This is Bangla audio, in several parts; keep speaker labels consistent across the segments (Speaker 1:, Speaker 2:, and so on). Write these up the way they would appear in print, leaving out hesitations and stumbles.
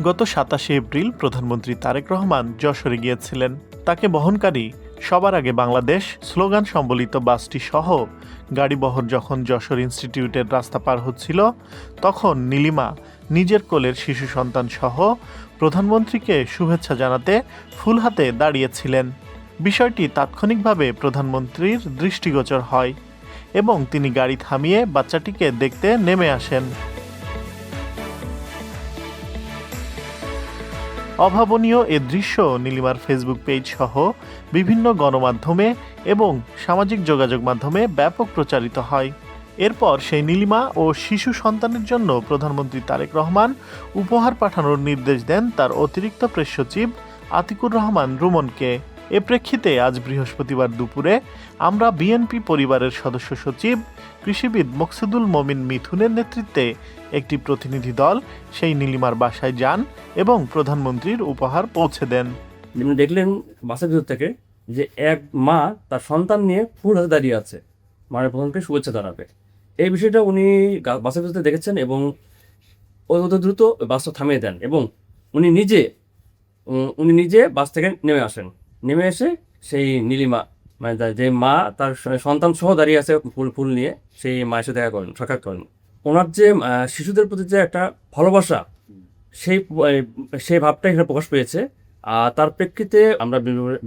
Speaker 1: গত 27 এপ্রিল প্রধানমন্ত্রী তারেক রহমান যশোরে গিয়েছিলেন। তাকে বহনকারী সবার আগে বাংলাদেশ স্লোগান সম্বলিত বাসটি সহ গাড়িবহর যখন যশোর ইনস্টিটিউটের রাস্তা পার হচ্ছিল, তখন নীলিমা নিজের কোলের শিশু সন্তান সহ প্রধানমন্ত্রীকে শুভেচ্ছা জানাতে ফুল হাতে দাঁড়িয়েছিলেন। বিষয়টি তাৎক্ষণিকভাবে প্রধানমন্ত্রীর দৃষ্টিগোচর হয় এবং তিনি গাড়ি থামিয়ে বাচ্চাটিকে দেখতে নেমে আসেন। অভাবনীয় এ দৃশ্য নীলিমার ফেসবুক পেজ সহ বিভিন্ন গণমাধ্যমে এবং সামাজিক যোগাযোগ মাধ্যমে ব্যাপক প্রচারিত হয়। এরপর সেই নীলিমা ও শিশু সন্তানের জন্য প্রধানমন্ত্রী তারেক রহমান উপহার পাঠানোর নির্দেশ দেন তার অতিরিক্ত প্রেস সচিব আতিকুর রহমান রুমনকে। এ প্রেক্ষিতে আজ বৃহস্পতিবার দুপুরে আমরা বিএনপি পরিবারের সদস্য সচিব কৃষিবিদ মকসুদুল মমিন মিথুনের নেতৃত্বে একটি প্রতিনিধি দল সেই নীলিমার বাসায় যান এবং প্রধানমন্ত্রীর উপহার পৌঁছে দেন।
Speaker 2: দেখলেন বাসের ভিতর থেকে যে এক মা তার সন্তান নিয়ে ফুল হাতে দাঁড়িয়ে আছে, মাননীয় প্রধানকে শুভেচ্ছা জানাবে। এই বিষয়টা উনি বাসের ভিতরে দেখেছেন এবং অত দ্রুত বাসটা থামিয়ে দেন এবং উনি নিজে বাস থেকে নেমে আসেন। নেমে এসে সেই নীলিমা মানে যে মা তার সন্তান সহ দাঁড়িয়ে আছে ফুল নিয়ে, সেই মায়ের সাথে দেখা করেন, সাক্ষাৎ করেন। ওনার যে শিশুদের প্রতি যে একটা ভালোবাসা, সেই ভাবটা এখানে প্রকাশ পেয়েছে। তার প্রেক্ষিতে আমরা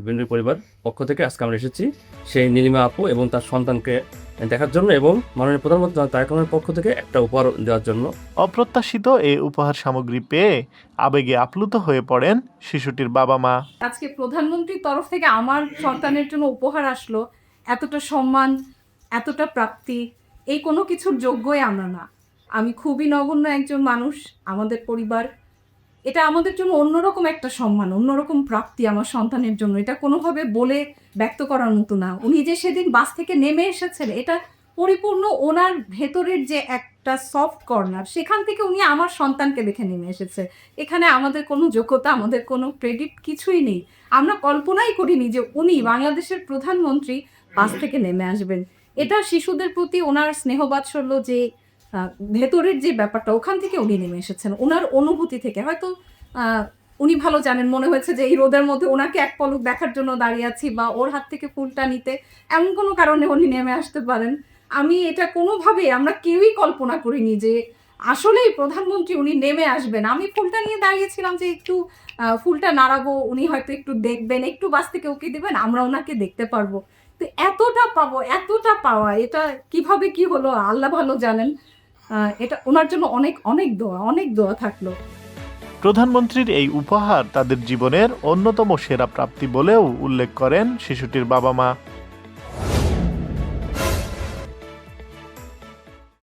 Speaker 2: বিএনপি পরিবার পক্ষ থেকে আজকে আমরা এসেছি সেই নীলিমা আপু এবং তার সন্তানকে দেখার জন্য এবং মাননীয় প্রধানমন্ত্রী তারেক রহমানের পক্ষ থেকে একটা উপহার দেওয়ার জন্য।
Speaker 1: অপ্রত্যাশিত এই উপহার সামগ্রী পেয়ে আবেগে আপ্লুত হয়ে পড়েন শিশুটির বাবা মা।
Speaker 3: আজকে প্রধানমন্ত্রীর তরফ থেকে আমার সন্তানের জন্য উপহার আসলো, এতটা সম্মান, এতটা প্রাপ্তি, এই কোনো কিছুর যোগ্যই আমরা না। আমি খুবই নগণ্য একজন মানুষ, আমাদের পরিবার, এটা আমাদের জন্য অন্যরকম একটা সম্মান, অন্যরকম প্রাপ্তি আমার সন্তানের জন্য। এটা কোনোভাবে বলে ব্যক্ত করার মতো না। উনি যে সেদিন বাস থেকে নেমে এসেছেন, এটা পরিপূর্ণ ওনার ভেতরের যে একটা সফট কর্নার, সেখান থেকে উনি আমার সন্তানকে দেখে নেমে এসেছে। এখানে আমাদের কোনো যোগ্যতা, আমাদের কোনো ক্রেডিট কিছুই নেই। আমরা কল্পনাই করিনি যে উনি বাংলাদেশের প্রধানমন্ত্রী বাস থেকে নেমে আসবেন। এটা শিশুদের প্রতি ওনার স্নেহবাৎসল্য, যে ভেতরের যে ব্যাপারটা, ওখান থেকে উনি নেমে এসেছেন, ওনার অনুভূতি থেকে। হয়তো উনি ভালো জানেন, মনে হয়েছে যে এই রোদের মধ্যে ওনাকে এক পলক দেখার জন্য দাঁড়িয়ে আছি বা ওর হাত থেকে ফুলটা নিতে, এমন কোনো কারণে উনি নেমে আসতে পারেন। আমি এটা কোনোভাবেই, আমরা কেউই কল্পনা করিনি যে আসলেই প্রধানমন্ত্রী উনি নেমে আসবেন। আমি ফুলটা নিয়ে দাঁড়িয়েছিলাম যে একটু ফুলটা নাড়াবো, উনি হয়তো একটু দেখবেন, একটু বাস থেকে ওকে দেবেন, আমরা ওনাকে দেখতে পারবো। তো এতটা পাওয়া, এটা কিভাবে কি হলো আল্লাহ ভালো জানেন। এটা ওনার জন্য অনেক দোয়া থাকলো।
Speaker 1: প্রধানমন্ত্রীর এই উপহার তাদের জীবনের অন্যতম সেরা প্রাপ্তি বলেও উল্লেখ করেন শিশুটির বাবা মা।